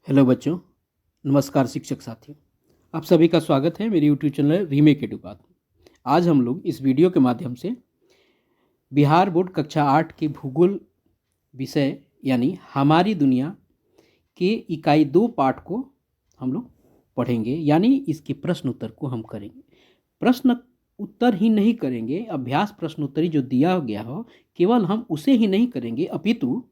Hello बच्चों, नमस्कार शिक्षक साथियों। आप सभी का स्वागत है मेरे यूट्यूब चैनल रीमेक एडुकात में। आज हम लोग इस वीडियो के माध्यम से बिहार बोर्ड कक्षा 8 के भूगोल विषय यानी हमारी दुनिया के इकाई 2 पाठ को हम लोग पढ़ेंगे, यानी इसके प्रश्न उत्तर को हम करेंगे। प्रश्न उत्तर ही नहीं करेंगे, अभ्यास प्रश्न उत्तरी जो दिया गया हो केवल हम उसे ही नहीं करेंगे, अपितु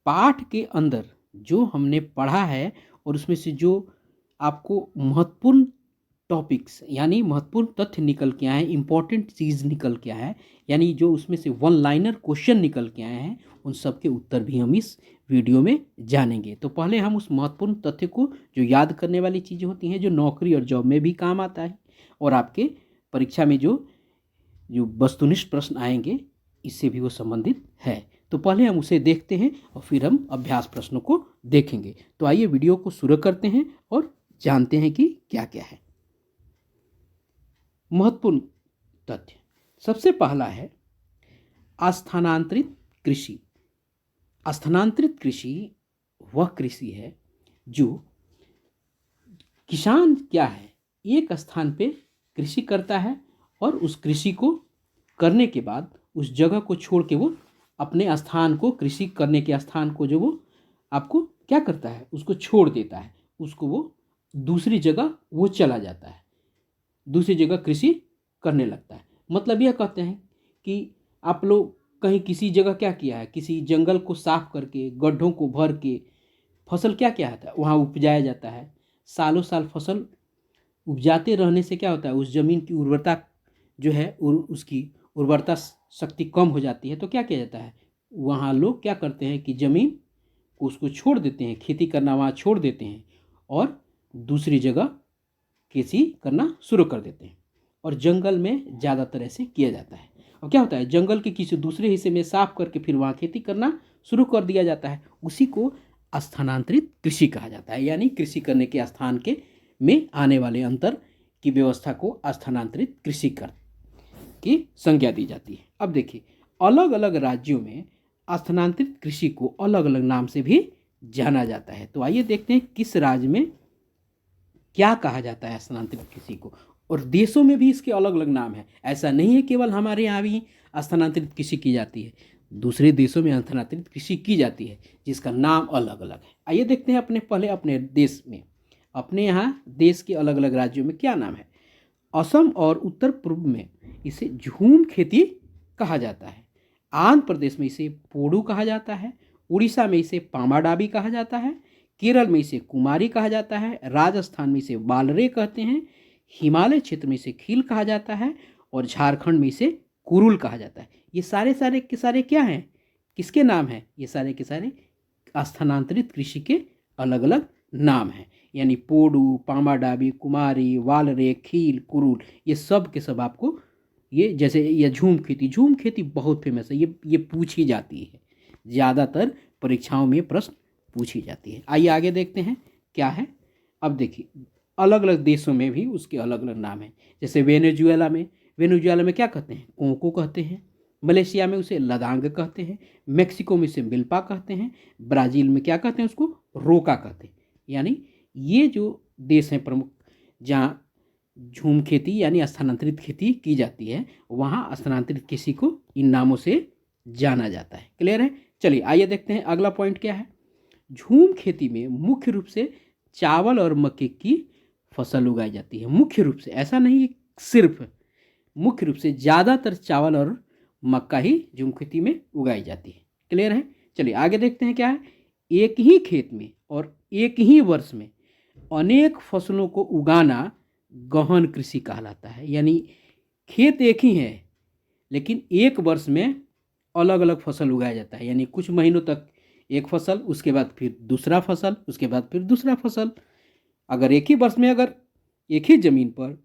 पाठ के अंदर जो हमने पढ़ा है और उसमें से जो आपको महत्वपूर्ण टॉपिक्स यानी महत्वपूर्ण तथ्य निकल के आए हैं, इंपॉर्टेंट चीज़ निकल के आए हैं, यानी जो उसमें से वन लाइनर क्वेश्चन निकल के आए हैं, उन सब के उत्तर भी हम इस वीडियो में जानेंगे। तो पहले हम उस महत्वपूर्ण तथ्य को, जो याद करने वाली चीज़ें होती हैं, जो नौकरी और जॉब में भी काम आता है और आपके परीक्षा में जो जो वस्तुनिष्ठ प्रश्न आएंगे, इससे भी वो संबंधित है। तो पहले हम उसे देखते हैं और फिर हम अभ्यास प्रश्नों को देखेंगे। तो आइए वीडियो को शुरू करते हैं और जानते हैं कि क्या क्या है महत्वपूर्ण तथ्य। सबसे पहला है स्थानांतरित कृषि। स्थानांतरित कृषि वह कृषि है जो किसान क्या है, एक स्थान पे कृषि करता है और उस कृषि को करने के बाद उस जगह को छोड़ के वो अपने स्थान को, कृषि करने के स्थान को जो वो आपको क्या करता है, उसको छोड़ देता है, उसको वो दूसरी जगह वो चला जाता है, दूसरी जगह कृषि करने लगता है। मतलब यह कहते हैं कि आप लोग कहीं किसी जगह क्या किया है, किसी जंगल को साफ करके, गड्ढों को भर के फसल क्या क्या होता है वहाँ उपजाया जाता है। सालों साल फसल उपजाते रहने से क्या होता है, उस ज़मीन की उर्वरता जो है उसकी उर्वरता शक्ति कम हो जाती है। तो क्या किया जाता है, वहाँ लोग क्या करते हैं कि ज़मीन को उसको छोड़ देते हैं, खेती करना वहाँ छोड़ देते हैं और दूसरी जगह कृषि करना शुरू कर देते हैं। और जंगल में ज़्यादातर ऐसे किया जाता है। और क्या होता है, जंगल के किसी दूसरे हिस्से में साफ करके फिर वहाँ खेती करना शुरू कर दिया जाता है। उसी को स्थानांतरित कृषि कहा जाता है, यानी कृषि करने के स्थान के में आने वाले अंतर की व्यवस्था को स्थानांतरित कृषि कर की संज्ञा दी जाती है। अब देखिए, अलग अलग राज्यों में स्थानांतरित कृषि को अलग अलग नाम से भी जाना जाता है। तो आइए देखते हैं किस राज्य में क्या कहा जाता है स्थानांतरित कृषि को, और देशों में भी इसके अलग अलग नाम है। ऐसा नहीं है केवल हमारे यहाँ भी स्थानांतरित कृषि की जाती है, दूसरे देशों में स्थानांतरित कृषि की जाती है जिसका नाम अलग अलग है। आइए देखते हैं अपने देश में, अपने यहाँ देश के अलग अलग राज्यों में क्या नाम है। असम और उत्तर पूर्व में इसे झूम खेती कहा जाता है। आंध्र प्रदेश में इसे पोडू कहा जाता है। उड़ीसा में इसे पामाडाबी कहा जाता है। केरल में इसे कुमारी कहा जाता है। राजस्थान में इसे बालरे कहते हैं। हिमालय क्षेत्र में इसे खील कहा जाता है और झारखंड में इसे कुरुल कहा जाता है। ये सारे के सारे क्या हैं, किसके नाम हैं, ये सारे के सारे स्थानांतरित कृषि के अलग अलग नाम हैं। यानी पोडू, पामाडाबी, कुमारी, वालरे, खील, कुरुल, ये सब के सब आपको, ये जैसे ये झूम खेती बहुत फेमस है। ये पूछी जाती है, ज़्यादातर परीक्षाओं में प्रश्न पूछी जाती है। आइए आगे देखते हैं क्या है। अब देखिए, अलग अलग देशों में भी उसके अलग अलग नाम हैं। जैसे वेनेजुएला में क्या कहते हैं, कोको कहते हैं। मलेशिया में उसे लदांग कहते हैं। मेक्सिको में इसे मिल्पा कहते हैं। ब्राज़ील में क्या कहते हैं, उसको रोका कहते हैं। यानी ये जो देश हैं प्रमुख जहाँ झूम खेती यानी स्थानांतरित खेती की जाती है, वहाँ स्थानांतरित कृषि को इन नामों से जाना जाता है। क्लियर है। चलिए आइए देखते हैं अगला पॉइंट क्या है। झूम खेती में मुख्य रूप से चावल और मक्के की फसल उगाई जाती है। मुख्य रूप से, ऐसा नहीं है सिर्फ, मुख्य रूप से ज़्यादातर चावल और मक्का ही झूम खेती में उगाई जाती है। क्लियर है। चलिए आगे देखते हैं क्या है। एक ही खेत में और एक ही वर्ष में अनेक फसलों को उगाना गहन कृषि कहलाता है। यानी खेत एक ही है लेकिन एक वर्ष में अलग अलग फसल उगाया जाता है। यानी कुछ महीनों तक एक फसल, उसके बाद फिर दूसरा फसल, उसके बाद फिर दूसरा फसल। अगर एक ही वर्ष में अगर एक ही ज़मीन पर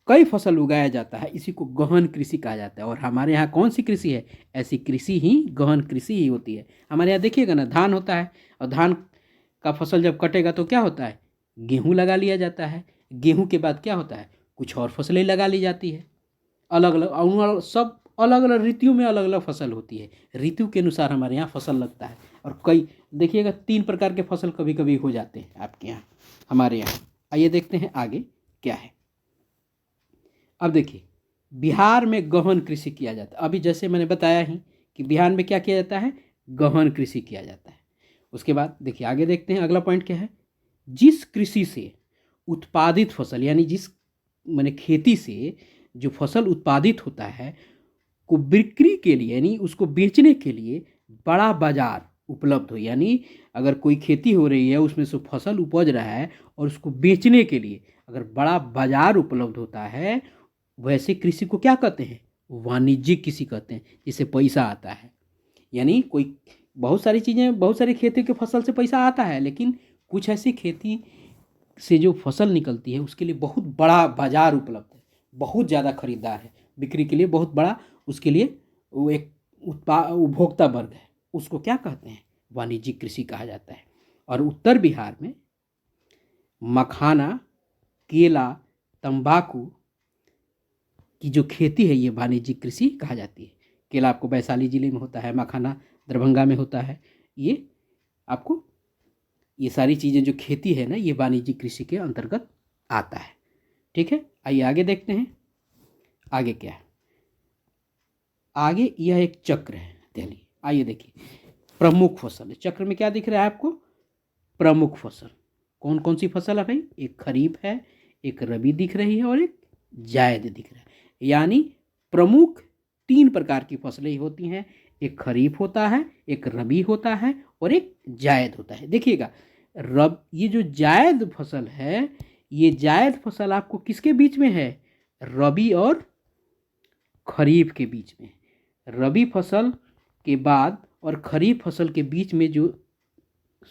कई फसल उगाया जाता है, इसी को गहन कृषि कहा जाता है। और हमारे यहाँ कौन सी कृषि है, ऐसी कृषि ही गहन कृषि ही होती है। हमारे यहाँ देखिएगा ना, धान होता है और धान का फसल जब कटेगा तो क्या होता है, गेहूँ लगा लिया जाता है। गेहूँ के बाद क्या होता है, कुछ और फसलें लगा ली जाती है। अलग अलग सब अलग अलग ऋतुओं में अलग अलग फसल होती है। ऋतु के अनुसार हमारे यहाँ फसल लगता है और कई देखिएगा 3 प्रकार के फसल कभी कभी हो जाते हैं आपके यहाँ, हमारे यहाँ। आइए देखते हैं आगे क्या है। अब देखिए बिहार में गहन कृषि किया जाता है। अभी जैसे मैंने बताया ही कि बिहार में क्या किया जाता है, गहन कृषि किया जाता है। उसके बाद देखिए आगे देखते हैं अगला पॉइंट क्या है। जिस कृषि से उत्पादित फसल, यानी जिस माने खेती से जो फसल उत्पादित होता है को बिक्री के लिए, यानी उसको बेचने के लिए बड़ा बाजार उपलब्ध हो। यानी अगर कोई खेती हो रही है, उसमें से फसल उपज रहा है और उसको बेचने के लिए अगर बड़ा बाजार उपलब्ध होता है, वैसे कृषि को क्या कहते हैं, वाणिज्यिक कृषि कहते हैं, जिससे पैसा आता है। यानी कोई बहुत सारी चीज़ें, बहुत सारी खेती के फसल से पैसा आता है, लेकिन कुछ ऐसी खेती से जो फसल निकलती है उसके लिए बहुत बड़ा बाजार उपलब्ध है, बहुत ज़्यादा खरीदार है, बिक्री के लिए बहुत बड़ा उसके लिए वो एक उपभोक्ता वर्ग है, उसको क्या कहते हैं, वाणिज्यिक कृषि कहा जाता है। और उत्तर बिहार में मखाना, केला, तंबाकू की जो खेती है ये वाणिज्यिक कृषि कहा जाती है। केला आपको वैशाली जिले में होता है, मखाना दरभंगा में होता है। ये आपको ये सारी चीज़ें जो खेती है ना, ये वाणिज्यिक कृषि के अंतर्गत आता है। ठीक है, आइए आगे देखते हैं आगे क्या है। आगे यह एक चक्र है दिल्ली। आइए देखिए प्रमुख फसल, चक्र में क्या दिख रहा है आपको, प्रमुख फसल। कौन कौन सी फसल है भाई, एक खरीफ है, एक रबी दिख रही है और एक जायद दिख रहा है। यानी प्रमुख 3 प्रकार की फसलें होती हैं, एक खरीफ होता है, एक रबी होता है और एक जायद होता है। देखिएगा ये जो जायद फसल है, ये जायद फसल आपको किसके बीच में है, रबी और खरीफ के बीच में। रबी फसल के बाद और खरीफ फसल के बीच में जो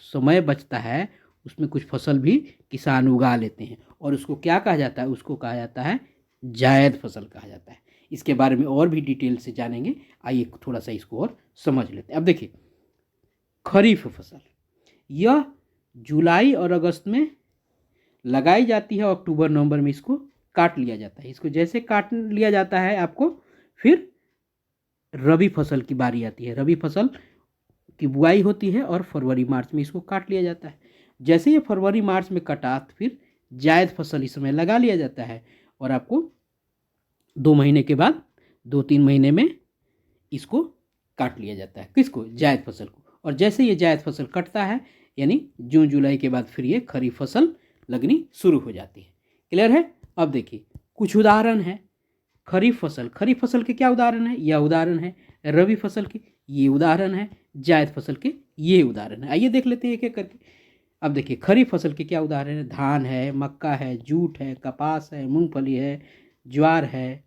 समय बचता है उसमें कुछ फसल भी किसान उगा लेते हैं और उसको क्या कहा जाता है, उसको कहा जाता है जायद फसल कहा जाता है। इसके बारे में और भी डिटेल से जानेंगे, आइए थोड़ा सा इसको और समझ लेते हैं। अब देखिए खरीफ फसल, यह जुलाई और अगस्त में लगाई जाती है, अक्टूबर नवंबर में इसको काट लिया जाता है। इसको जैसे काट लिया जाता है आपको, फिर रबी फसल की बारी आती है। रबी फसल की बुआई होती है और फरवरी मार्च में इसको काट लिया जाता है। जैसे ये फरवरी मार्च में कटा, फिर जायद फसल इस समय लगा लिया जाता है और आपको 2 महीने के बाद, 2-3 महीने में इसको काट लिया जाता है। किसको, जायद फसल को। और जैसे ये जायद फसल कटता है, यानी जून जुलाई के बाद फिर ये खरीफ फसल लगनी शुरू हो जाती है। क्लियर है। अब देखिए कुछ उदाहरण है खरीफ फसल। खरीफ फसल के क्या उदाहरण है, यह उदाहरण है। रबी फसल के ये उदाहरण है। जायद फसल के ये उदाहरण है। आइए देख लेते हैं एक एक करके। अब देखिए खरीफ फसल के क्या उदाहरण है, धान है, मक्का है, जूट है, कपास है, मूंगफली है, ज्वार है,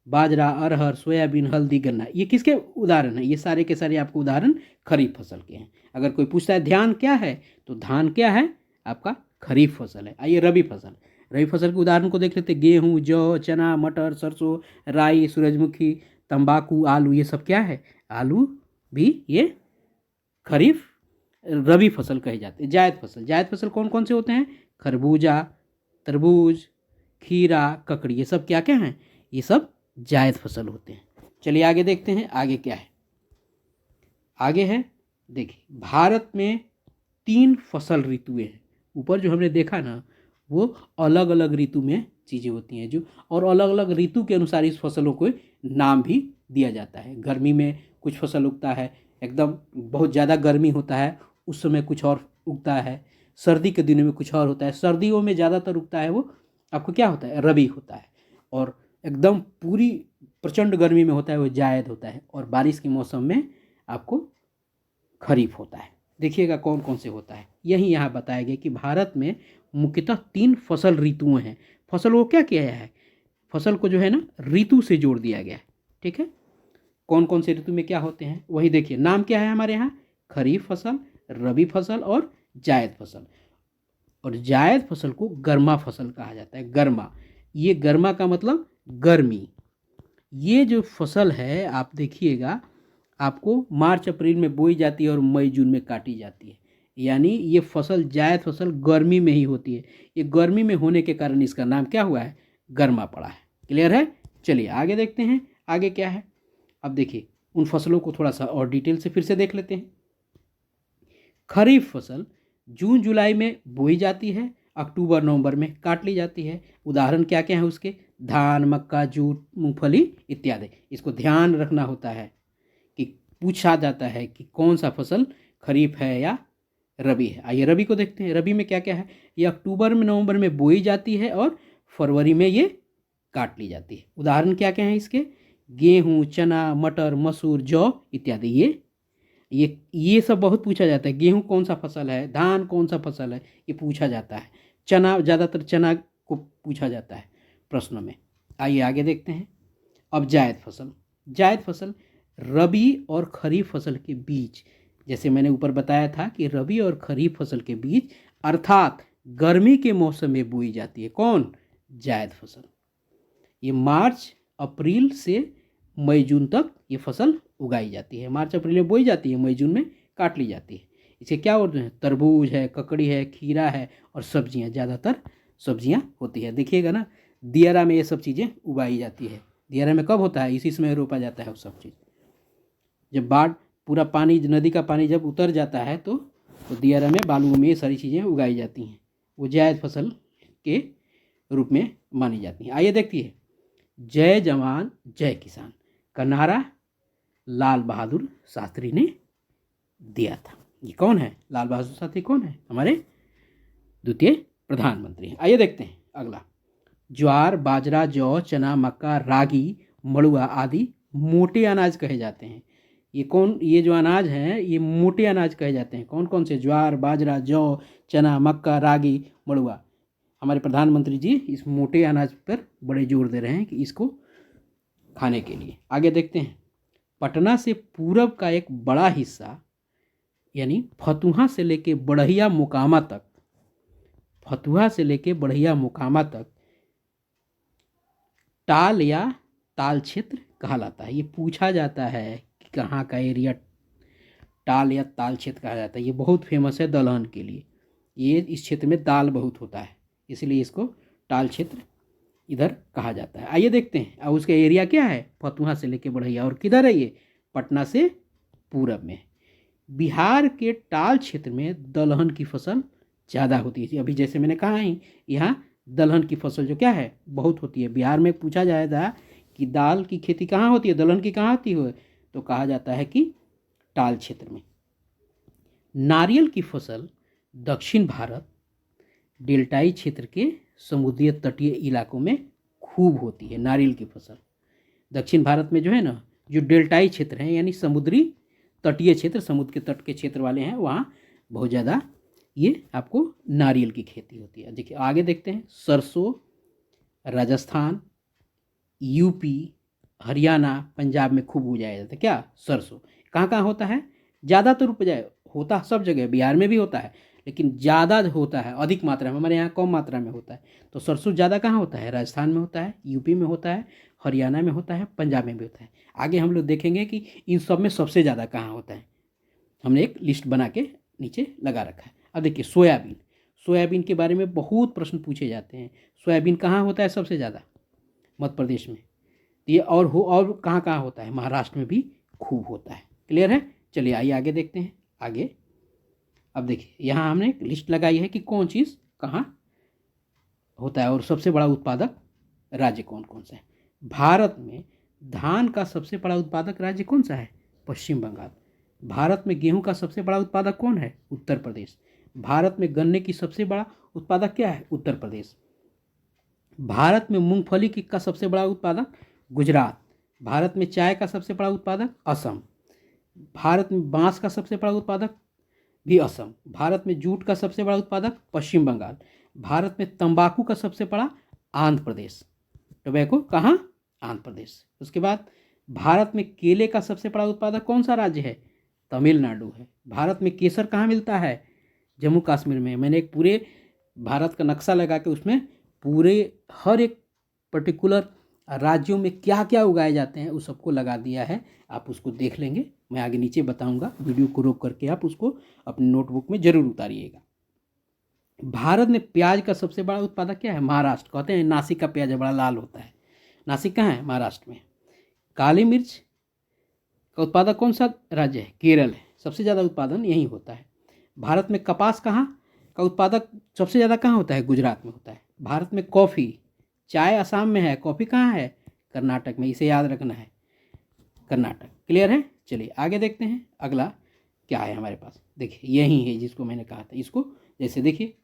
बाजरा, अरहर, सोयाबीन, हल्दी, गन्ना। ये किसके उदाहरण है, ये सारे के सारे आपको उदाहरण खरीफ फसल के हैं। अगर कोई पूछता है ध्यान क्या है, तो धान क्या है आपका, खरीफ फसल है। आइए रबी फसल, रबी फसल के उदाहरण को देख लेते हैं। गेहूँ, जौ, चना, मटर, सरसों, राई, सूरजमुखी, तंबाकू, आलू, ये सब क्या है, आलू भी ये खरीफ रबी फसल कहे जाते हैं। जायद फसल, जायद फसल कौन कौन से होते हैं, खरबूजा, तरबूज, खीरा, ककड़ी, ये सब क्या क्या हैं, ये सब जायद फसल होते हैं। चलिए आगे देखते हैं आगे क्या है। आगे है देखिए भारत में 3 फसल ऋतुएं हैं। ऊपर जो हमने देखा ना, वो अलग अलग ऋतु में चीज़ें होती हैं जो, और अलग अलग ऋतु के अनुसार इस फसलों को नाम भी दिया जाता है। गर्मी में कुछ फसल उगता है, एकदम बहुत ज़्यादा गर्मी होता है उस समय कुछ और उगता है, सर्दी के दिनों में कुछ और होता है। सर्दियों में ज़्यादातर उगता है वो आपको क्या होता है, रबी होता है। और एकदम पूरी प्रचंड गर्मी में होता है वो जायद होता है। और बारिश के मौसम में आपको खरीफ होता है। देखिएगा कौन कौन से होता है, यही यहाँ बताया गया कि भारत में मुख्यतः 3 फसल ऋतुएं हैं। फसल को क्या किया है, फसल को जो है ना ऋतु से जोड़ दिया गया है। ठीक है, कौन कौन से ऋतु में क्या होते हैं वही देखिए। नाम क्या है हमारे यहाँ, खरीफ फसल, रबी फसल और जायद फसल। और जायद फसल को गर्मा फसल कहा जाता है। गर्मा, ये गर्मा का मतलब गर्मी। ये जो फसल है आप देखिएगा, आपको मार्च अप्रैल में बोई जाती है और मई जून में काटी जाती है। यानी ये फसल जायद फसल गर्मी में ही होती है। ये गर्मी में होने के कारण इसका नाम क्या हुआ है, गर्मा पड़ा है। क्लियर है। चलिए आगे देखते हैं आगे क्या है। अब देखिए उन फसलों को थोड़ा सा और डिटेल से फिर से देख लेते हैं। खरीफ फसल जून जुलाई में बोई जाती है, अक्टूबर नवंबर में काट ली जाती है। उदाहरण क्या क्या है उसके? धान, मक्का, जूट, मूंगफली इत्यादि। इसको ध्यान रखना होता है कि पूछा जाता है कि कौन सा फसल खरीफ है या रबी है। आइए रबी को देखते हैं। रबी में क्या क्या है? ये अक्टूबर में नवंबर में बोई जाती है और फरवरी में ये काट ली जाती है। उदाहरण क्या क्या है इसके? गेहूँ, चना, मटर, मसूर, जौ इत्यादि। ये सब बहुत पूछा जाता है। गेहूँ कौन सा फसल है, धान कौन सा फसल है, ये पूछा जाता है। चना, ज़्यादातर चना को पूछा जाता है प्रश्नों में। आइए आगे देखते हैं। अब जायद फसल। जायद फसल रबी और खरीफ फसल के बीच, जैसे मैंने ऊपर बताया था कि रबी और खरीफ फसल के बीच अर्थात गर्मी के मौसम में बोई जाती है। कौन? जायद फसल। ये मार्च अप्रैल से मई जून तक ये फसल उगाई जाती है। मार्च अप्रैल में बोई जाती है, मई जून में काट ली जाती है। इसे क्या बोलते हैं? तरबूज है, ककड़ी है, खीरा है और सब्जियां, ज़्यादातर सब्जियां होती है। देखिएगा ना, दियारा में ये सब चीज़ें उगाई जाती है। दियारा में कब होता है? इसी समय रोपा जाता है वो सब चीज़। जब बाढ़, पूरा पानी, नदी का पानी जब उतर जाता है तो दियारा में, बालुओं में ये सारी चीज़ें उगाई जाती हैं। वो जायद फसल के रूप में मानी जाती हैं। आइए देखिए, जय जवान जय किसान का नारा लाल बहादुर शास्त्री ने दिया था। ये कौन है? लाल बहादुर शास्त्री कौन है? हमारे द्वितीय प्रधानमंत्री हैं। आइए देखते हैं अगला। ज्वार, बाजरा, जौ, चना, मक्का, रागी, मड़ुआ आदि मोटे अनाज कहे जाते हैं। ये जो अनाज हैं ये मोटे अनाज कहे जाते हैं। कौन कौन से? ज्वार, बाजरा, जौ, चना, मक्का, रागी, मड़ुआ। हमारे प्रधानमंत्री जी इस मोटे अनाज पर बड़े जोर दे रहे हैं कि इसको खाने के लिए। आगे देखते हैं। पटना से पूरब का एक बड़ा हिस्सा, यानी फतुहा से लेके बढ़िया मोकामा तक, फतुहा से लेके बढ़िया मोकामा तक टाल या ताल क्षेत्र कहलाता है। ये पूछा जाता है कि कहाँ का एरिया टाल या ताल क्षेत्र कहा जाता है। ये बहुत फेमस है दलहन के लिए। ये इस क्षेत्र में दाल बहुत होता है, इसलिए इसको टाल क्षेत्र इधर कहा जाता है। आइए देखते हैं। और उसका एरिया क्या है? फतुहा से लेके बढ़िया। और किधर है ये? पटना से पूरब में। बिहार के टाल क्षेत्र में दलहन की फसल ज़्यादा होती है। अभी जैसे मैंने कहा ही, यहाँ दलहन की फसल जो क्या है बहुत होती है। बिहार में पूछा जाएगा कि दाल की खेती कहाँ होती है, दलहन की कहाँ होती है, तो कहा जाता है कि टाल क्षेत्र में। नारियल की फसल दक्षिण भारत डेल्टाई क्षेत्र के समुद्रीय तटीय इलाकों में खूब होती है। नारियल की फसल दक्षिण भारत में जो है ना, जो डेल्टाई क्षेत्र हैं यानी समुद्री तटीय क्षेत्र, समुद्र के तट के क्षेत्र वाले हैं, वहाँ बहुत ज़्यादा ये आपको नारियल की खेती होती है। देखिए आगे देखते हैं। सरसों राजस्थान, यूपी, हरियाणा, पंजाब में खूब उगाया जाता है। क्या? सरसों। कहाँ कहाँ होता है? ज़्यादातर उपजाए होता सब जगह, बिहार में भी होता है, लेकिन ज़्यादा होता है अधिक मात्रा में। हमारे यहाँ कम मात्रा में होता है। तो सरसों ज़्यादा कहाँ होता है? राजस्थान में होता है, यूपी में होता है, हरियाणा में होता है, पंजाब में भी होता है। आगे हम लोग देखेंगे कि इन सब में सबसे ज़्यादा कहाँ होता है। हमने एक लिस्ट बना के नीचे लगा रखा है। अब देखिए सोयाबीन। सोयाबीन के बारे में बहुत प्रश्न पूछे जाते हैं। सोयाबीन कहाँ होता है सबसे ज़्यादा? मध्य प्रदेश में। ये और कहाँ कहाँ होता है? महाराष्ट्र में भी खूब होता है। क्लियर है? चलिए आइए आगे देखते हैं। आगे अब देखिए, यहाँ हमने एक लिस्ट लगाई है कि कौन चीज़ कहाँ होता है और सबसे बड़ा उत्पादक राज्य कौन कौन सा है। भारत में धान का सबसे बड़ा उत्पादक राज्य कौन सा है? पश्चिम बंगाल। भारत में गेहूं का सबसे बड़ा उत्पादक कौन है? उत्तर प्रदेश। भारत में गन्ने की सबसे बड़ा उत्पादक क्या है? उत्तर प्रदेश। भारत में मूंगफली का सबसे बड़ा उत्पादक गुजरात। भारत में चाय का सबसे बड़ा उत्पादक असम। भारत में बांस का सबसे बड़ा उत्पादक भी असम। भारत में जूट का सबसे बड़ा उत्पादक पश्चिम बंगाल। भारत में तंबाकू का सबसे बड़ा आंध्र प्रदेश। टोबैको कहाँ? आंध्र प्रदेश। उसके बाद भारत में केले का सबसे बड़ा उत्पादक कौन सा राज्य है? तमिलनाडु है। भारत में केसर कहाँ मिलता है? जम्मू कश्मीर में। मैंने एक पूरे भारत का नक्शा लगा के उसमें पूरे हर एक पर्टिकुलर राज्यों में क्या क्या उगाए जाते हैं उस सबको लगा दिया है। आप उसको देख लेंगे, मैं आगे नीचे बताऊंगा। वीडियो को रोक करके आप उसको अपने नोटबुक में जरूर उतारिएगा। भारत में प्याज का सबसे बड़ा उत्पादक क्या है? महाराष्ट्र। कहते हैं नासिक का प्याज बड़ा लाल होता है। नासिक कहाँ है? महाराष्ट्र में। काली मिर्च का उत्पादक कौन सा राज्य है? केरल है। सबसे ज़्यादा उत्पादन यहीं होता है। भारत में कपास कहाँ का उत्पादक सबसे ज़्यादा कहाँ होता है? गुजरात में होता है। भारत में कॉफ़ी, चाय असम में है, कॉफ़ी कहाँ है? कर्नाटक में। इसे याद रखना है, कर्नाटक। क्लियर है? चलिए आगे देखते हैं अगला क्या है हमारे पास। देखिए यही है जिसको मैंने कहा था, इसको जैसे देखिए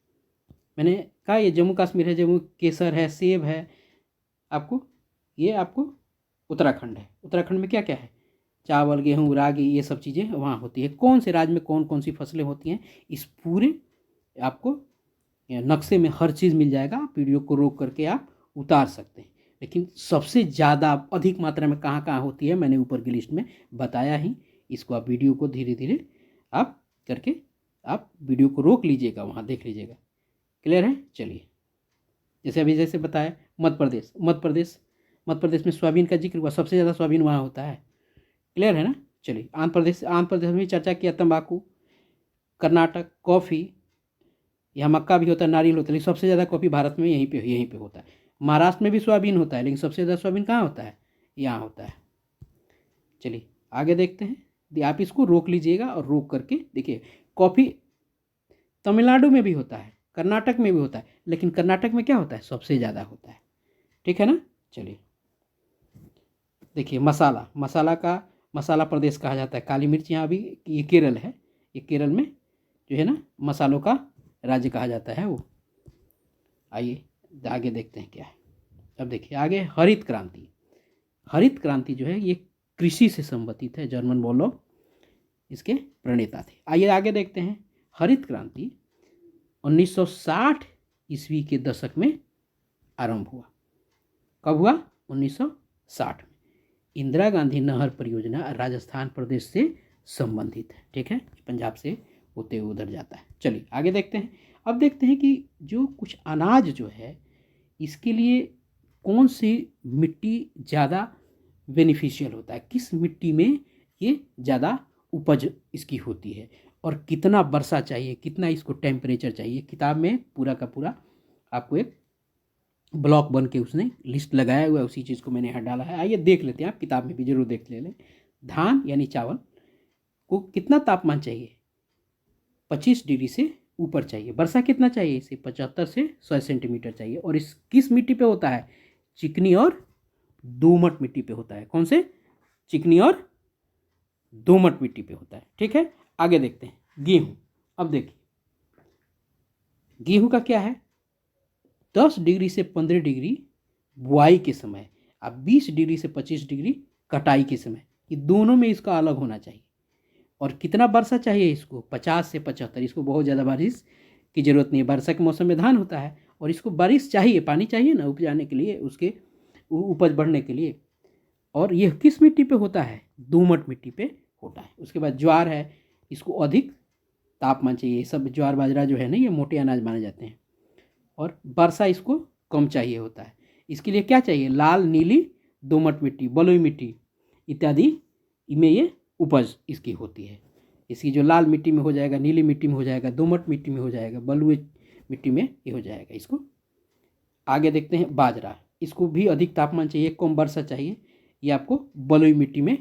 मैंने कहा ये जम्मू कश्मीर है, जम्मू केसर है, सेब है, आपको ये आपको उत्तराखंड है। उत्तराखंड में क्या क्या है? चावल, गेहूँ, रागी, ये सब चीज़ें वहाँ होती है। कौन से राज्य में कौन कौन सी फसलें होती हैं, इस पूरे आपको नक्शे में हर चीज़ मिल जाएगा। आप वीडियो को रोक करके आप उतार सकते हैं। लेकिन सबसे ज़्यादा अधिक मात्रा में कहाँ कहाँ होती है मैंने ऊपर की लिस्ट में बताया ही। इसको आप वीडियो को धीरे धीरे आप करके आप वीडियो को रोक लीजिएगा, वहाँ देख लीजिएगा। क्लियर है? चलिए जैसे अभी जैसे बताया मध्य प्रदेश में सोयाबीन का जिक्र हुआ, सबसे ज़्यादा सोयाबीन वहाँ होता है। क्लियर है ना? चलिए आंध्र प्रदेश में चर्चा किया, तंबाकू। कर्नाटक कॉफ़ी, यहाँ मक्का भी होता है, नारियल होता है, लेकिन सबसे ज़्यादा कॉफ़ी भारत में यहीं पे होता है। महाराष्ट्र में भी सोयाबीन होता है, लेकिन सबसे ज़्यादा सोयाबीन कहाँ होता है? यहाँ होता है। चलिए आगे देखते हैं। आप इसको रोक लीजिएगा और रोक करके देखिए, कॉफ़ी तमिलनाडु में भी होता है, कर्नाटक में भी होता है, लेकिन कर्नाटक में क्या होता है? सबसे ज़्यादा होता है। ठीक है ना? चलिए देखिए मसाला प्रदेश कहा जाता है। काली मिर्च यहाँ भी, ये केरल है, ये केरल में जो है ना मसालों का राज्य कहा जाता है वो। आइए आगे देखते हैं क्या है। अब देखिए आगे हरित क्रांति जो है ये कृषि से संबंधित है। जर्मन वॉलोव इसके प्रणेता थे। आइए आगे देखते हैं। हरित क्रांति 1960 ईस्वी के दशक में आरंभ हुआ। कब हुआ? 1960 में। इंदिरा गांधी नहर परियोजना राजस्थान प्रदेश से संबंधित है। ठीक है, पंजाब से होते हुए उधर जाता है। चलिए आगे देखते हैं। अब देखते हैं कि जो कुछ अनाज जो है इसके लिए कौन सी मिट्टी ज़्यादा बेनिफिशियल होता है, किस मिट्टी में ये ज़्यादा उपज इसकी होती है, और कितना वर्षा चाहिए, कितना इसको टेम्परेचर चाहिए। किताब में पूरा का पूरा आपको एक ब्लॉक बन के उसने लिस्ट लगाया हुआ है, उसी चीज़ को मैंने यहाँ डाला है। आइए देख लेते हैं, आप किताब में भी जरूर देख लें। धान यानी चावल को कितना तापमान चाहिए? 25 डिग्री से ऊपर चाहिए। वर्षा कितना चाहिए इसे? 75 से 100 सेंटीमीटर चाहिए। और इस किस मिट्टी पे होता है? चिकनी और दोमट मिट्टी पे होता है। कौन से? चिकनी और दोमट मिट्टी पे होता है। ठीक है, आगे देखते हैं। गेहूं। अब देखिए गेहूं का क्या है? 10 डिग्री से 15 डिग्री बुआई के समय, अब 20 डिग्री से 25 डिग्री कटाई के समय, ये दोनों में इसका अलग होना चाहिए। और कितना वर्षा चाहिए इसको? 50 से 75। इसको बहुत ज़्यादा बारिश की ज़रूरत नहीं है। वर्षा के मौसम में धान होता है और इसको बारिश चाहिए, पानी चाहिए ना उपजाने के लिए, उसके उपज बढ़ने के लिए। और यह किस मिट्टी पे होता है? दोमट मिट्टी पे होता है। उसके बाद ज्वार है, इसको अधिक तापमान चाहिए। सब ज्वार बाजरा जो है ना ये मोटे अनाज माने जाते हैं। और वर्षा इसको कम चाहिए होता है। इसके लिए क्या चाहिए? लाल, नीली, दोमट मिट्टी, बलुई मिट्टी इत्यादि में ये उपज इसकी होती है। इसकी जो लाल मिट्टी में हो जाएगा, नीली मिट्टी में हो जाएगा, दोमट मिट्टी में हो जाएगा, बलुई मिट्टी में ये हो जाएगा। इसको आगे देखते हैं। बाजरा, इसको भी अधिक तापमान चाहिए, कम वर्षा चाहिए। ये आपको बलुई मिट्टी में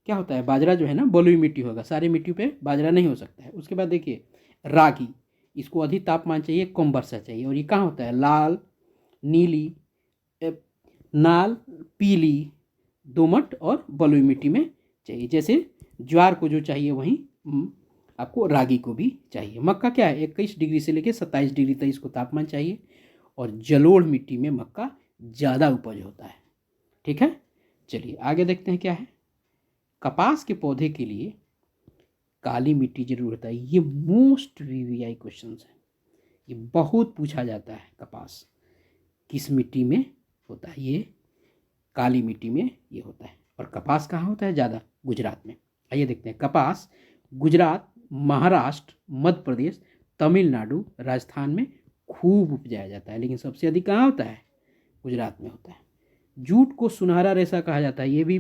क्या होता है? बाजरा जो है ना बलुई मिट्टी होगा, सारी मिट्टी पे बाजरा नहीं हो सकता है। उसके बाद देखिए रागी, इसको अधिक तापमान चाहिए, कम वर्षा चाहिए। और ये कहाँ होता है? लाल, नीली, पीली, दोमट और बलुई मिट्टी में चाहिए। जैसे ज्वार को जो चाहिए वहीं आपको रागी को भी चाहिए। मक्का क्या है? 21 डिग्री से लेकर 27 डिग्री तक इसको तापमान चाहिए। और जलोढ़ मिट्टी में मक्का ज़्यादा उपज होता है। ठीक है, चलिए आगे देखते हैं क्या है। कपास के पौधे के लिए काली मिट्टी जरूर होता है। ये मोस्ट वीवीआई क्वेश्चन है, ये बहुत पूछा जाता है। कपास किस मिट्टी में होता है? ये काली मिट्टी में ये होता है। और कपास कहाँ होता है ज़्यादा? गुजरात में। आइए देखते हैं। कपास गुजरात, महाराष्ट्र, मध्य प्रदेश, तमिलनाडु, राजस्थान में खूब उपजाया जाता है, लेकिन सबसे अधिक कहाँ होता है? गुजरात में होता है। जूट को सुनहरा रेशा कहा जाता है। ये भी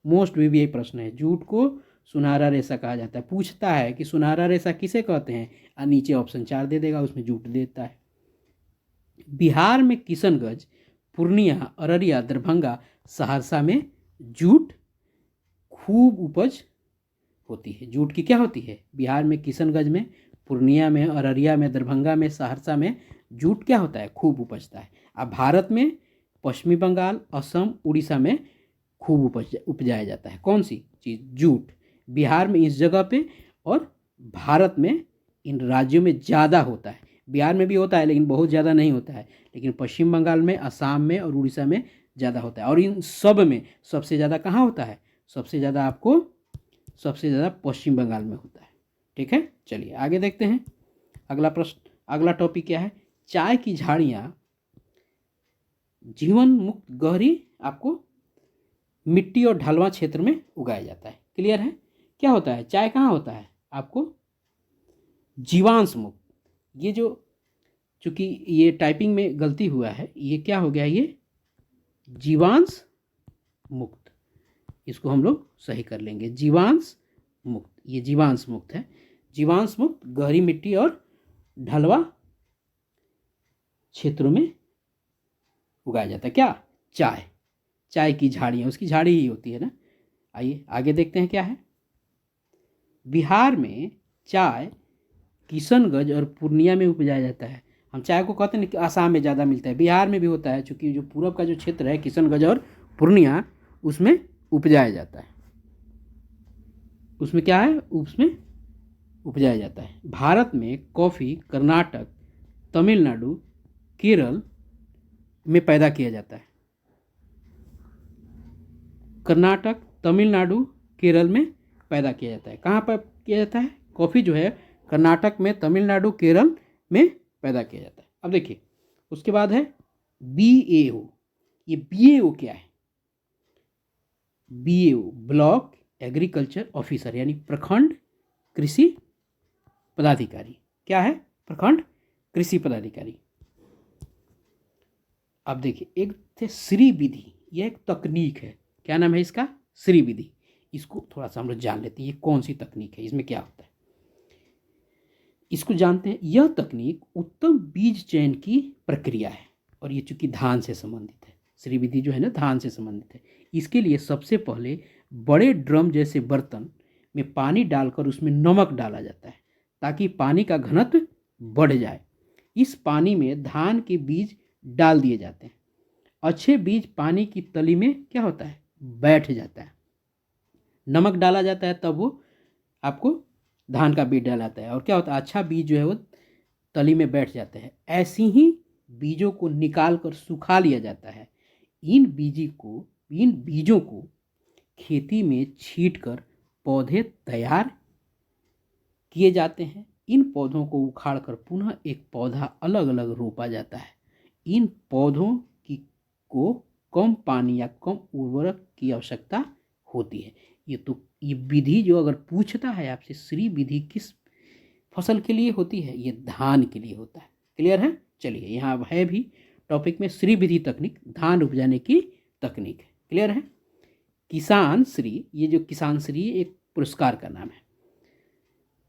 मोस्ट वीवीआई प्रश्न है। जूट को सुनहरा रेशा कहा जाता है। पूछता है कि सुनहरा रेशा किसे कहते हैं, और नीचे ऑप्शन 4 दे देगा, उसमें जूट देता है। बिहार में किशनगंज, पूर्णिया, अररिया, दरभंगा, सहरसा में जूट खूब उपज होती है। जूट की क्या होती है? बिहार में किशनगंज में पूर्णिया में, अररिया में, दरभंगा में, सहरसा में जूट क्या होता है, खूब उपजता है। अब भारत में पश्चिमी बंगाल, असम, उड़ीसा में खूब उपजाया जाता है कौन सी चीज़, जूट। बिहार में इस जगह पे, और भारत में इन राज्यों में ज़्यादा होता है। बिहार में भी होता है लेकिन बहुत ज़्यादा नहीं होता है, लेकिन पश्चिम बंगाल में, असम में और उड़ीसा में ज़्यादा होता है। और इन सब में सबसे ज़्यादा कहाँ होता है, सबसे ज़्यादा पश्चिम बंगाल में होता है। ठीक है, चलिए आगे देखते हैं। अगला प्रश्न, अगला टॉपिक क्या है, चाय की झाड़ियाँ जीवन मुक्त गहरी आपको मिट्टी और ढलवां क्षेत्र में उगाया जाता है। क्लियर है, क्या होता है, चाय कहाँ होता है आपको जीवांश मुक्त। ये जो, चूंकि ये टाइपिंग में गलती हुआ है, ये क्या हो गया, ये जीवांश मुक्त, इसको हम लोग सही कर लेंगे, जीवांश मुक्त। ये जीवांश मुक्त है, जीवांश मुक्त गहरी मिट्टी और ढलवा क्षेत्रों में उगाया जाता है। क्या, चाय की झाड़ियाँ, उसकी झाड़ी ही होती है ना। आइए आगे देखते हैं क्या है। बिहार में चाय किशनगंज और पूर्णिया में उपजाया जाता है। हम चाय को कहते हैं कि आसाम में ज़्यादा मिलता है, बिहार में भी होता है, चूँकि जो पूरब का जो क्षेत्र है किशनगंज और पूर्णिया, उसमें उपजाया जाता है। उसमें क्या है, उसमें उपजाया जाता है। भारत में कॉफ़ी कर्नाटक, तमिलनाडु, केरल में पैदा किया जाता है। कर्नाटक, तमिलनाडु, केरल में पैदा किया जाता है। कहाँ पर किया जाता है, कॉफ़ी जो है कर्नाटक में, तमिलनाडु, केरल में पैदा किया जाता है। अब देखिए उसके बाद है BAO। ये BAO क्या है, BAO ब्लॉक एग्रीकल्चर ऑफिसर, यानी प्रखंड कृषि पदाधिकारी। क्या है, प्रखंड कृषि पदाधिकारी। अब देखिए एक थे श्री विधि, यह एक तकनीक है, क्या नाम है इसका, श्री विधि। इसको थोड़ा सा हम लोग जान लेते हैं, ये कौन सी तकनीक है, इसमें क्या होता है, इसको जानते हैं। यह तकनीक उत्तम बीज चयन की प्रक्रिया है, और ये चूंकि धान से संबंधित है, श्री विधि जो है ना धान से संबंधित है। इसके लिए सबसे पहले बड़े ड्रम जैसे बर्तन में पानी डालकर उसमें नमक डाला जाता है, ताकि पानी का घनत्व बढ़ जाए। इस पानी में धान के बीज डाल दिए जाते हैं। अच्छे बीज पानी की तली में क्या होता है, बैठ जाता है। नमक डाला जाता है तब वो आपको धान का बीज डालाता है, और क्या होता है, अच्छा बीज जो है वो तली में बैठ जाता है। ऐसे ही बीजों को निकाल कर सुखा लिया जाता है। इन बीजों को खेती में छींट कर पौधे तैयार किए जाते हैं। इन पौधों को उखाड़ कर पुनः एक पौधा अलग अलग रोपा जाता है। इन पौधों को कम पानी या कम उर्वरक की आवश्यकता होती है। ये विधि जो अगर पूछता है आपसे, श्री विधि किस फसल के लिए होती है, ये धान के लिए होता है। क्लियर है, चलिए यहाँ है भी टॉपिक में श्री विधि तकनीक, धान उपजाने की तकनीक है। क्लियर है। किसान श्री, ये जो किसान श्री एक पुरस्कार का नाम है,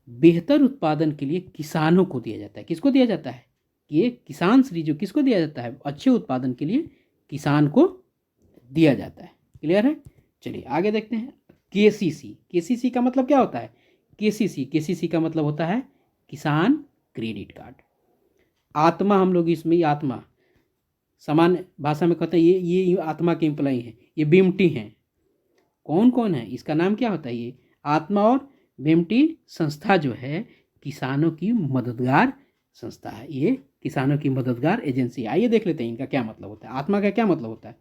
बेहतर उत्पादन के लिए किसानों को दिया जाता है। किसको दिया जाता है, ये किसान श्री जो किसको दिया जाता है, अच्छे उत्पादन के लिए किसान को दिया जाता है। क्लियर है, चलिए आगे देखते हैं। केसीसी का मतलब क्या होता है, केसीसी का मतलब होता है किसान क्रेडिट कार्ड। आत्मा, हम लोग इसमें आत्मा सामान्य भाषा में कहते हैं, ये आत्मा के एम्प्लॉई हैं, ये बीएमटी हैं। कौन कौन है, इसका नाम क्या होता है, ये आत्मा और बीएमटी संस्था जो है किसानों की मददगार संस्था है, ये किसानों की मददगार एजेंसी। आइए देख लेते हैं इनका क्या मतलब होता है। आत्मा का क्या मतलब होता है,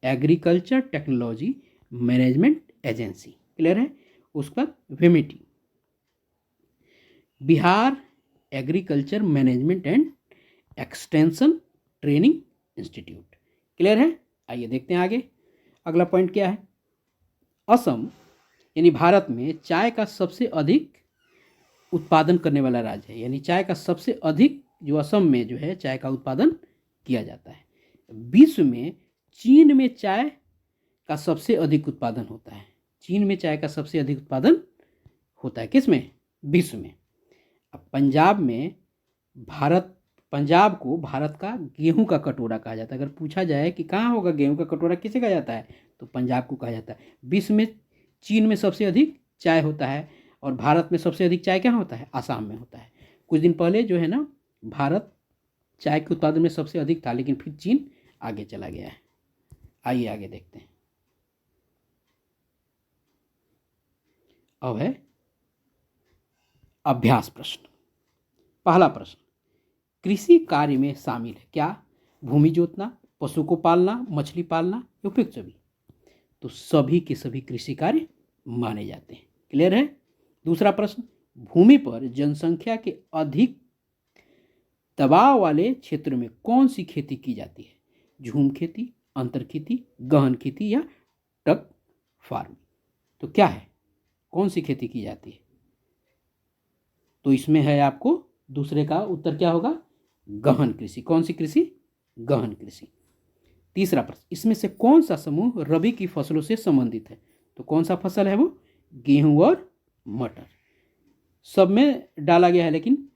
agriculture technology management agency. Clear है। उसके बाद BAMETI, Bihar agriculture management and extension training institute. Clear है। आइए देखते हैं आगे, अगला पॉइंट क्या है। असम यानी भारत में चाय का सबसे अधिक उत्पादन करने वाला राज्य है, यानी चाय का सबसे अधिक जो असम में जो है चाय का उत्पादन किया जाता है। विश्व में चीन में चाय का सबसे अधिक उत्पादन होता है। चीन में चाय का सबसे अधिक उत्पादन होता है, किस में, विश्व में। अब पंजाब को भारत का गेहूं का कटोरा कहा जाता है। अगर पूछा जाए कि कहाँ होगा गेहूं का कटोरा, किसे कहा जाता है, तो पंजाब को कहा जाता है। विश्व में चीन में सबसे अधिक चाय होता है, और भारत में सबसे अधिक चाय क्या होता है, आसाम में होता है। कुछ दिन पहले जो है ना, भारत चाय के उत्पादन में सबसे अधिक था, लेकिन फिर चीन आगे चला गया है। आइए आगे देखते हैं। अब है अभ्यास प्रश्न। पहला प्रश्न, कृषि कार्य में शामिल है क्या? भूमि जोतना, पशु को पालना, मछली पालना, उपयुक्त सभी। तो सभी के सभी कृषि कार्य माने जाते हैं। क्लियर है? दूसरा प्रश्न, भूमि पर जनसंख्या के अधिक दबाव वाले क्षेत्र में कौन सी खेती की जाती है? झूम खेती, अंतर खेती, गहन खेती या टक फार्मिंग। तो क्या है, कौन सी खेती की जाती है? तो इसमें है आपको दूसरे का उत्तर क्या होगा? गहन कृषि। कौन सी कृषि? गहन कृषि। तीसरा प्रश्न, इसमें से कौन सा समूह रबी की फसलों से संबंधित है? तो कौन सा फसल है वो? गेहूं और मटर। सब में डाला गया है, लेकिन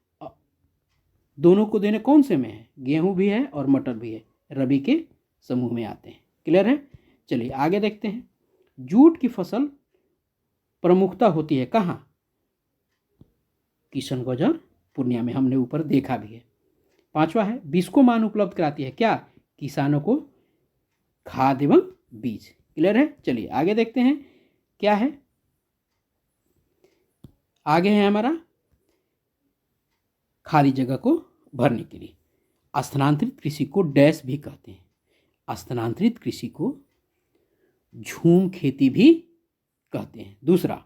दोनों को देने कौन से में है? गेहूं भी है और मटर भी है, रबी के समूह में आते हैं। क्लियर है? चलिए आगे देखते हैं। जूट की फसल प्रमुखता होती है कहाँ? किशनगंज और पूर्णिया में, हमने ऊपर देखा भी है। पांचवा है, बिस्को मान उपलब्ध कराती है क्या? किसानों को खाद एवं बीज। क्लियर है? चलिए आगे देखते हैं क्या है। आगे है हमारा खाली जगह को भरने के लिए। स्थानांतरित कृषि को डैश भी कहते हैं। स्थानांतरित कृषि को झूम खेती भी कहते हैं। दूसरा,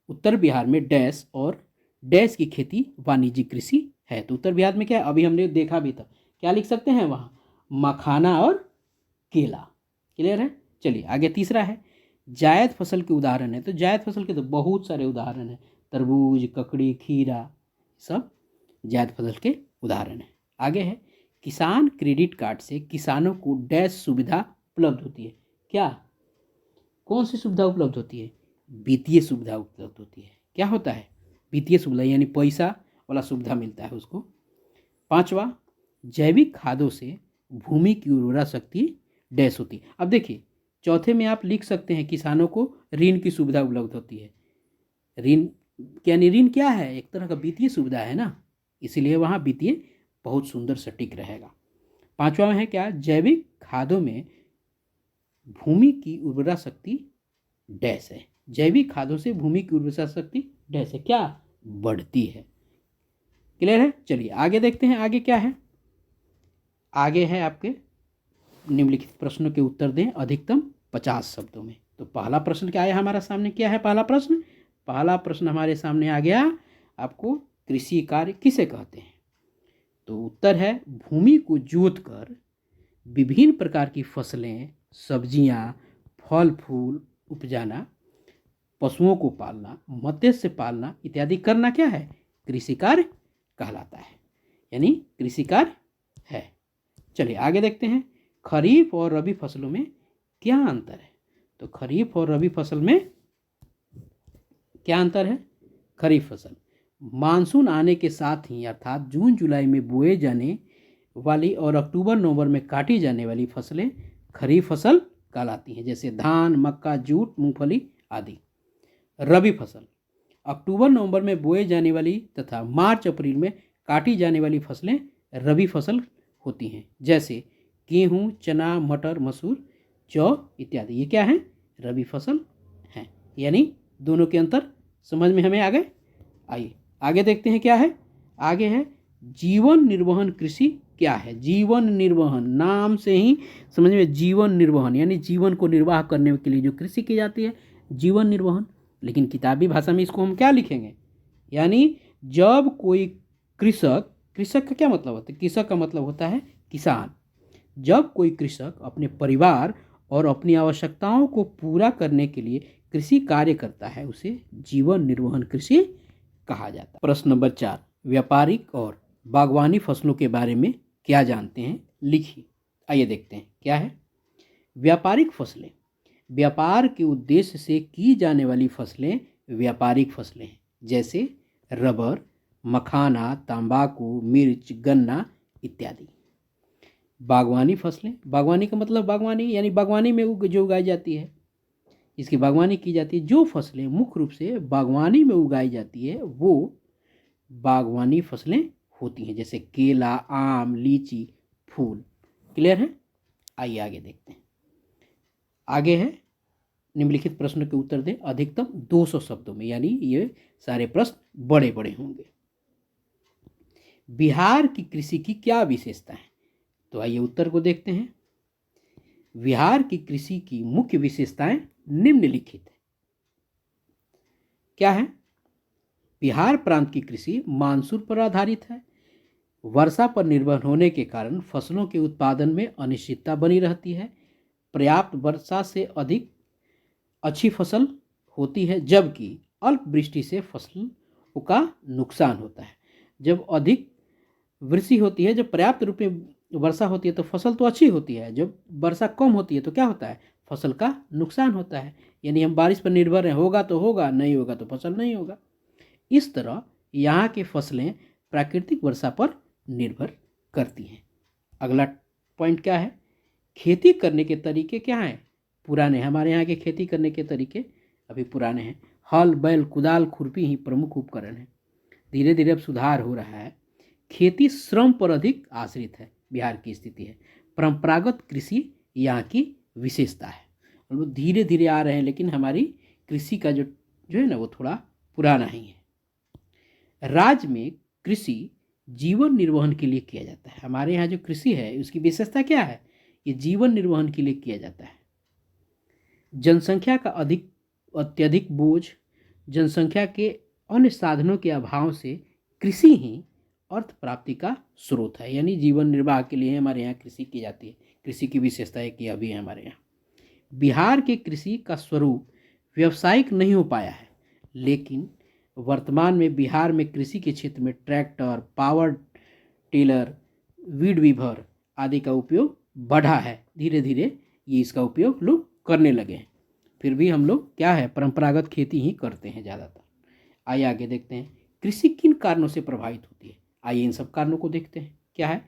उत्तर बिहार में डैश और डैश की खेती वाणिज्यिक कृषि है। तो उत्तर बिहार में क्या है, अभी हमने देखा भी था, क्या लिख सकते हैं वहाँ? मखाना और केला। क्लियर है? चलिए आगे तीसरा है, जायद फसल के उदाहरण है। तो जायद फसल के तो बहुत सारे उदाहरण हैं, तरबूज, ककड़ी, खीरा, सब जायद फसल के उदाहरण हैं। आगे है, किसान क्रेडिट कार्ड से किसानों को डैश सुविधा उपलब्ध होती है क्या? कौन सी सुविधा उपलब्ध होती है? वित्तीय सुविधा उपलब्ध होती है। क्या होता है? वित्तीय सुविधा, यानी पैसा वाला सुविधा मिलता है उसको। पांचवा, जैविक खादों से भूमि की उर्वरा शक्ति डैश होती है। अब देखिए, चौथे में आप लिख सकते हैं किसानों को ऋण की सुविधा उपलब्ध होती है। ऋण यानी ऋण क्या है? एक तरह का वित्तीय सुविधा है ना, इसीलिए वहाँ वित्तीय बहुत सुंदर सटीक रहेगा। पांचवा में है क्या? जैविक खादों में भूमि की उर्वरा शक्ति डैश है। जैविक खादों से भूमि की उर्वरा शक्ति डैश है, क्या? बढ़ती है। क्लियर है? चलिए आगे देखते हैं, आगे क्या है। आगे है आपके निम्नलिखित प्रश्नों के उत्तर दें अधिकतम 50 शब्दों में। तो पहला प्रश्न क्या आया हमारा सामने? क्या है पहला प्रश्न? पहला प्रश्न हमारे सामने आ गया आपको, कृषि कार्य किसे कहते हैं? तो उत्तर है, भूमि को जोत कर विभिन्न प्रकार की फसलें, सब्जियां, फल फूल उपजाना, पशुओं को पालना, मत्स्य पालना इत्यादि करना क्या है? कृषि कार्य कहलाता है, यानी कृषि कार्य है। चलिए आगे देखते हैं, खरीफ और रबी फसलों में क्या अंतर है? तो खरीफ और रबी फसल में क्या अंतर है? खरीफ फसल मानसून आने के साथ ही अर्थात जून जुलाई में बोए जाने वाली और अक्टूबर नवंबर में काटी जाने वाली फसलें खरीफ फसल कहलाती हैं, जैसे धान, मक्का, जूट, मूंगफली आदि। रबी फसल अक्टूबर नवंबर में बोए जाने वाली तथा मार्च अप्रैल में काटी जाने वाली फसलें रबी फसल होती हैं, जैसे गेहूँ, चना, मटर, मसूर, जौ इत्यादि। ये क्या है? रबी फसल हैं। यानी दोनों के अंतर समझ में हमें आ गए। आइए आगे देखते हैं क्या है। आगे है, जीवन निर्वहन कृषि क्या है? जीवन निर्वहन, नाम से ही समझ में, जीवन निर्वहन यानी जीवन को निर्वाह करने के लिए जो कृषि की जाती है, जीवन निर्वहन। लेकिन किताबी भाषा में इसको हम क्या लिखेंगे? यानी जब कोई कृषक, कृषक का क्या मतलब होता है? कृषक का मतलब होता है किसान। जब कोई कृषक अपने परिवार और अपनी आवश्यकताओं को पूरा करने के लिए कृषि कार्य करता है, उसे जीवन निर्वहन कृषि कहा जाता है। प्रश्न नंबर 4, व्यापारिक और बागवानी फसलों के बारे में क्या जानते हैं? लिखिए। आइए देखते हैं क्या है। व्यापारिक फसलें, व्यापार के उद्देश्य से की जाने वाली फसलें व्यापारिक फसलें हैं, जैसे रबर, मखाना, तंबाकू, मिर्च, गन्ना इत्यादि। बागवानी फसलें, बागवानी का मतलब बागवानी यानी बागवानी में जो उगाई जाती है, इसकी बागवानी की जाती है। जो फसलें मुख्य रूप से बागवानी में उगाई जाती है वो बागवानी फसलें होती हैं, जैसे केला, आम, लीची, फूल। क्लियर है? आइए आगे देखते हैं। आगे है निम्नलिखित प्रश्न के उत्तर दें अधिकतम 200 शब्दों में, यानी ये सारे प्रश्न बड़े बड़े होंगे। बिहार की कृषि की क्या विशेषता है? तो आइए उत्तर को देखते हैं। बिहार की कृषि की मुख्य विशेषताएं निम्नलिखित है। क्या है? बिहार प्रांत की कृषि मानसून पर आधारित है। वर्षा पर निर्भर होने के कारण फसलों के उत्पादन में अनिश्चितता बनी रहती है। पर्याप्त वर्षा से अधिक अच्छी फसल होती है, जबकि अल्प वृष्टि से फसलों का नुकसान होता है। जब अधिक वृष्टि होती है, जब पर्याप्त रूप में वर्षा होती है तो फसल तो अच्छी होती है, जब वर्षा कम होती है तो क्या होता है? फसल का नुकसान होता है। यानी हम बारिश पर निर्भर हैं, होगा तो होगा, नहीं होगा तो फसल नहीं होगा। इस तरह यहाँ की फसलें प्राकृतिक वर्षा पर निर्भर करती हैं। अगला पॉइंट क्या है? खेती करने के तरीके क्या हैं? पुराने। हमारे यहाँ के खेती करने के तरीके अभी पुराने हैं। हल, बैल, कुदाल, खुरपी ही प्रमुख उपकरण हैं। धीरे धीरे अब सुधार हो रहा है। खेती श्रम पर अधिक आश्रित है, बिहार की स्थिति है। परंपरागत कृषि यहाँ की विशेषता है। और वो धीरे धीरे आ रहे हैं, लेकिन हमारी कृषि का जो है ना वो थोड़ा पुराना ही है। राज्य में कृषि जीवन निर्वहन के लिए किया जाता है। हमारे यहाँ जो कृषि है उसकी विशेषता क्या है? ये जीवन निर्वहन के लिए किया जाता है। जनसंख्या का अत्यधिक बोझ, जनसंख्या के अन्य साधनों के अभाव से कृषि ही अर्थ प्राप्ति का स्रोत है। यानी जीवन निर्वाह के लिए हमारे यहाँ कृषि की जाती है। कृषि की विशेषता है कि अभी है हमारे यहाँ। बिहार के कृषि का स्वरूप व्यावसायिक नहीं हो पाया है, लेकिन वर्तमान में बिहार में कृषि के क्षेत्र में ट्रैक्टर, पावर टिलर, वीड वीभर आदि का उपयोग बढ़ा है। धीरे धीरे ये इसका उपयोग लोग करने लगे हैं। फिर भी हम लोग क्या है, परंपरागत खेती ही करते हैं ज़्यादातर। आइए आगे देखते हैं कृषि किन कारणों से प्रभावित होती है। आइए इन सब कारणों को देखते हैं। क्या है?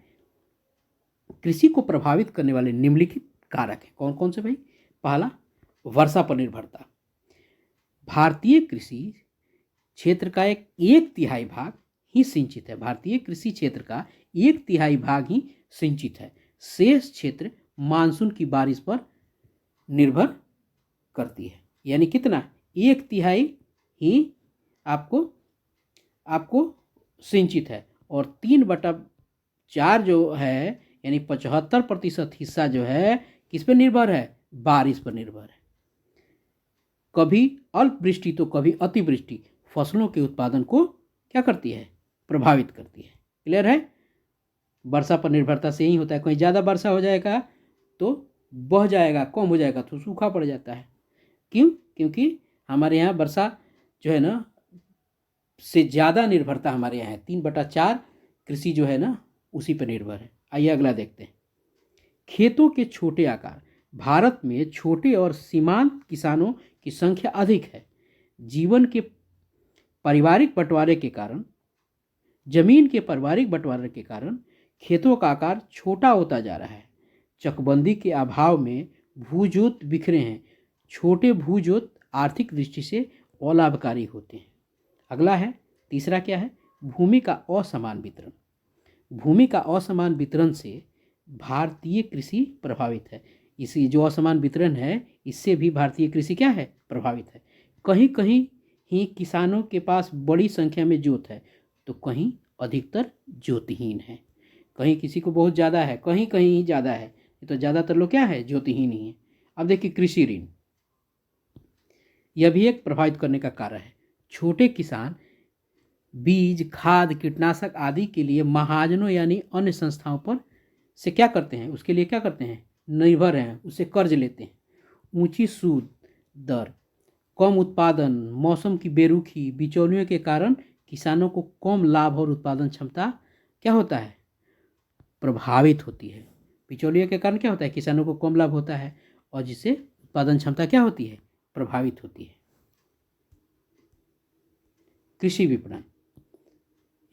कृषि को प्रभावित करने वाले निम्नलिखित कारक हैं। कौन कौन से भाई? पहला, वर्षा पर निर्भरता। भारतीय कृषि क्षेत्र का एक तिहाई भाग ही सिंचित है। भारतीय कृषि क्षेत्र का 1/3 भाग ही सिंचित है। शेष क्षेत्र मानसून की बारिश पर निर्भर करती है। यानी कितना? 1/3 ही आपको सिंचित है, और 3/4 जो है यानी 75% हिस्सा जो है किस पर निर्भर है? बारिश पर निर्भर है। कभी अल्प वृष्टि तो कभी अतिवृष्टि फसलों के उत्पादन को क्या करती है? प्रभावित करती है। क्लियर है? वर्षा पर निर्भरता से ही होता है। कहीं ज़्यादा वर्षा हो जाएगा तो बह जाएगा, कम हो जाएगा तो सूखा पड़ जाता है। क्यों? क्योंकि हमारे यहाँ वर्षा जो है ना से ज़्यादा निर्भरता हमारे यहाँ है। 3/4 कृषि जो है ना उसी पर निर्भर है। आइए अगला देखते हैं। खेतों के छोटे आकार। भारत में छोटे और सीमांत किसानों की संख्या अधिक है। जीवन के पारिवारिक बंटवारे के कारण, जमीन के पारिवारिक बंटवारे के कारण खेतों का आकार छोटा होता जा रहा है। चकबंदी के अभाव में भूजोत बिखरे हैं। छोटे भूजोत आर्थिक दृष्टि से अलाभकारी होते हैं। अगला है तीसरा, क्या है? भूमि का असमान वितरण। भूमि का असमान वितरण से भारतीय कृषि प्रभावित है। इसी जो असमान वितरण है इससे भी भारतीय कृषि क्या है? प्रभावित है। कहीं कहीं ही किसानों के पास बड़ी संख्या में जोत है तो कहीं अधिकतर ज्योतिहीन है। कहीं किसी को बहुत ज़्यादा है, कहीं कहीं ही ज़्यादा है, तो ज़्यादातर लोग क्या है? ज्योतिहीन ही है। अब देखिए कृषि ऋण, यह भी एक प्रभावित करने का कारण है। छोटे किसान बीज, खाद, कीटनाशक आदि के लिए महाजनों यानी अन्य संस्थाओं पर से क्या करते हैं? उसके लिए क्या करते हैं? निर्भर हैं, उससे कर्ज लेते हैं। ऊंची सूद दर, कम उत्पादन, मौसम की बेरुखी, बिचौलियों के कारण किसानों को कम लाभ और उत्पादन क्षमता क्या होता है? प्रभावित होती है। बिचौलियों के कारण क्या होता है? किसानों को कम लाभ होता है और जिससे उत्पादन क्षमता क्या होती है? प्रभावित होती है। कृषि विपणन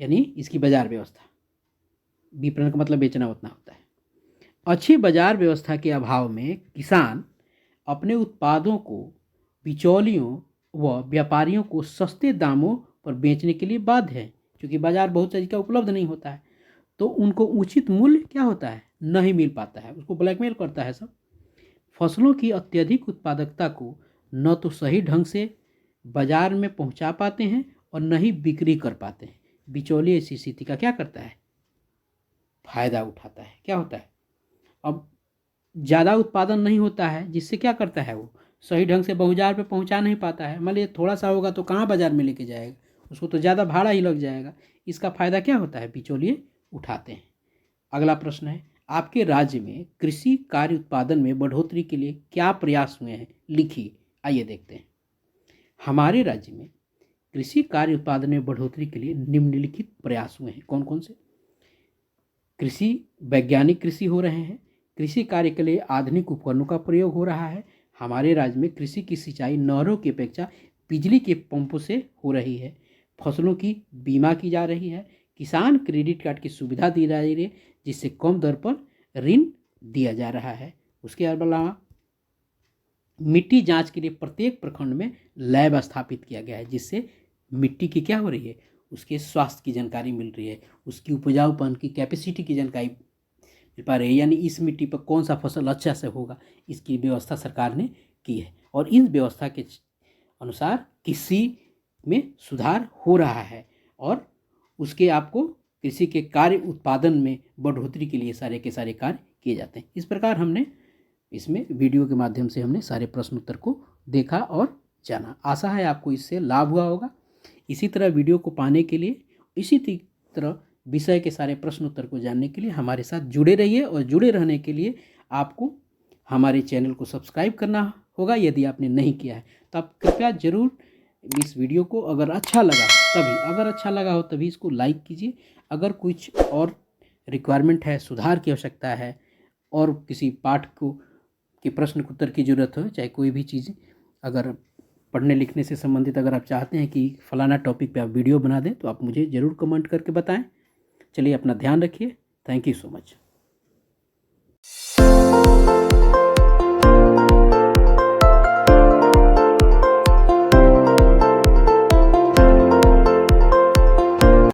यानी इसकी बाजार व्यवस्था। विपणन का मतलब बेचना उतना होता है। अच्छी बाजार व्यवस्था के अभाव में किसान अपने उत्पादों को बिचौलियों व व्यापारियों को सस्ते दामों पर बेचने के लिए बाध्य है। क्योंकि बाजार बहुत सारी का उपलब्ध नहीं होता है, तो उनको उचित मूल्य क्या होता है, नहीं मिल पाता है, उसको ब्लैकमेल करता है सब। फसलों की अत्यधिक उत्पादकता को न तो सही ढंग से बाजार में पहुंचा पाते हैं और न ही बिक्री कर पाते हैं। बिचौलिए ऐसी स्थिति का क्या करता है, फायदा उठाता है। क्या होता है, अब ज़्यादा उत्पादन नहीं होता है, जिससे क्या करता है, वो सही ढंग से बाजार पे पहुंचा नहीं पाता है। मान लीजिए थोड़ा सा होगा तो कहाँ बाजार में लेके जाएगा, उसको तो ज़्यादा भाड़ा ही लग जाएगा। इसका फायदा क्या होता है, बिचौलिए उठाते हैं। अगला प्रश्न है, आपके राज्य में कृषि कार्य उत्पादन में बढ़ोतरी के लिए क्या प्रयास हुए हैं, लिखिए। आइए देखते हैं। हमारे राज्य में कृषि कार्य उत्पादन में बढ़ोतरी के लिए निम्नलिखित प्रयास हुए हैं। कौन कौन से? कृषि वैज्ञानिक कृषि हो रहे हैं, कृषि कार्य के लिए आधुनिक उपकरणों का प्रयोग हो रहा है। हमारे राज्य में कृषि की सिंचाई नहरों की अपेक्षा बिजली के पंपों से हो रही है। फसलों की बीमा की जा रही है। किसान क्रेडिट कार्ड की सुविधा दी जा रही है, जिससे कम दर पर ऋण दिया जा रहा है। उसके अलावा मिट्टी जांच के लिए प्रत्येक प्रखंड में लैब स्थापित किया गया है, जिससे मिट्टी की क्या हो रही है, उसके स्वास्थ्य की जानकारी मिल रही है, उसकी उपजाऊपन की कैपेसिटी की जानकारी मिल पा रही है, यानी इस मिट्टी पर कौन सा फसल अच्छा से होगा, इसकी व्यवस्था सरकार ने की है। और इन व्यवस्था के अनुसार कृषि में सुधार हो रहा है और उसके आपको कृषि के कार्य उत्पादन में बढ़ोतरी के लिए सारे के सारे कार्य किए जाते हैं। इस प्रकार हमने इसमें वीडियो के माध्यम से हमने सारे प्रश्न उत्तर को देखा और जाना। आशा है आपको इससे लाभ हुआ होगा। इसी तरह वीडियो को पाने के लिए, इसी तरह विषय के सारे प्रश्न उत्तर को जानने के लिए हमारे साथ जुड़े रहिए। और जुड़े रहने के लिए आपको हमारे चैनल को सब्सक्राइब करना होगा। यदि आपने नहीं किया है तो आप कृपया ज़रूर इस वीडियो को, अगर अच्छा लगा हो तभी इसको लाइक कीजिए। अगर कुछ और रिक्वायरमेंट है, सुधार की आवश्यकता है, और किसी पाठ को के प्रश्न उत्तर की ज़रूरत हो, चाहे कोई भी चीज़ अगर पढ़ने लिखने से संबंधित अगर आप चाहते हैं कि फलाना टॉपिक पे आप वीडियो बना दें, तो आप मुझे ज़रूर कमेंट करके बताएं। चलिए, अपना ध्यान रखिए। Thank you so much.